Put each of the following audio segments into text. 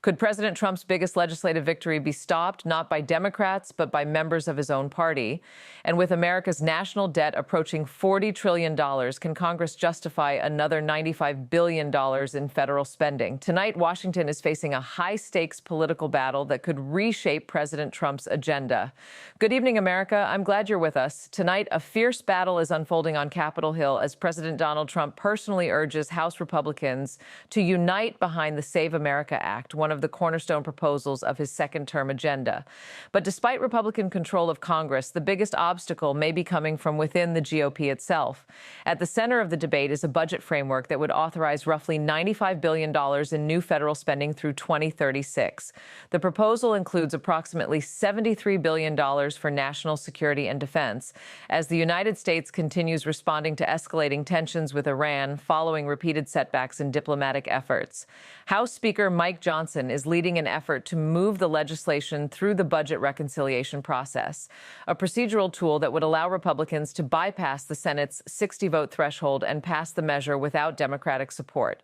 Could President Trump's biggest legislative victory be stopped not by Democrats, but by members of his own party? And with America's national debt approaching $40 trillion, can Congress justify another $95 billion in federal spending? Tonight, Washington is facing a high-stakes political battle that could reshape President Trump's agenda. Good evening, America. I'm glad you're with us. Tonight, a fierce battle is unfolding on Capitol Hill as President Donald Trump personally urges House Republicans to unite behind the Save America Act, one of the cornerstone proposals of his second-term agenda. But despite Republican control of Congress, the biggest obstacle may be coming from within the GOP itself. At the center of the debate is a budget framework that would authorize roughly $95 billion in new federal spending through 2036. The proposal includes approximately $73 billion for national security and defense, as the United States continues responding to escalating tensions with Iran following repeated setbacks in diplomatic efforts. House Speaker Mike Johnson is leading an effort to move the legislation through the budget reconciliation process, a procedural tool that would allow Republicans to bypass the Senate's 60-vote threshold and pass the measure without Democratic support.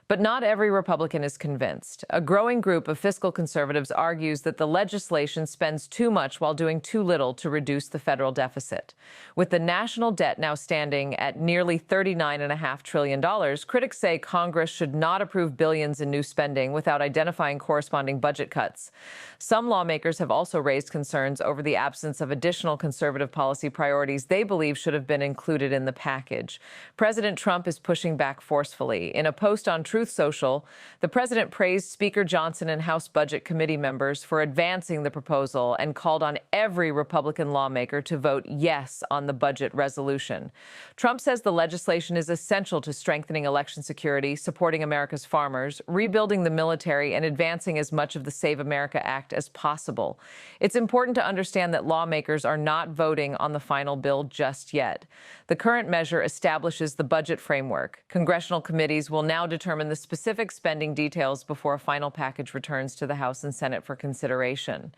But not every Republican is convinced. A growing group of fiscal conservatives argues that the legislation spends too much while doing too little to reduce the federal deficit. With the national debt now standing at nearly $39.5 trillion, critics say Congress should not approve billions in new spending without identifying corresponding budget cuts. Some lawmakers have also raised concerns over the absence of additional conservative policy priorities they believe should have been included in the package. President Trump is pushing back forcefully. In a post on Truth Social, the president praised Speaker Johnson and House Budget Committee members for advancing the proposal and called on every Republican lawmaker to vote yes on the budget resolution. Trump says the legislation is essential to strengthening election security, supporting America's farmers, rebuilding the military, and advancing as much of the Save America Act as possible. It's important to understand that lawmakers are not voting on the final bill just yet. The current measure establishes the budget framework. Congressional committees will now determine the specific spending details before a final package returns to the House and Senate for consideration.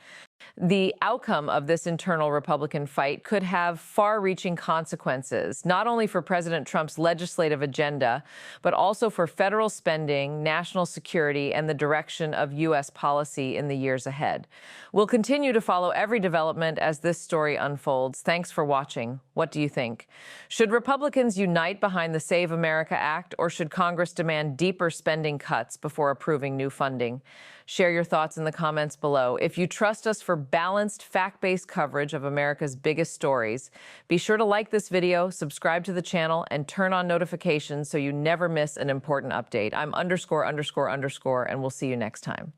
The outcome of this internal Republican fight could have far-reaching consequences, not only for President Trump's legislative agenda, but also for federal spending, national security, and the direction of U.S. policy in the years ahead. We'll continue to follow every development as this story unfolds. Thanks for watching. What do you think? Should Republicans unite behind the Save America Act, or should Congress demand deeper spending cuts before approving new funding? Share your thoughts in the comments below. If you trust us for balanced, fact-based coverage of America's biggest stories, be sure to like this video, subscribe to the channel, and turn on notifications so you never miss an important update. I'm ______, and we'll see you next time.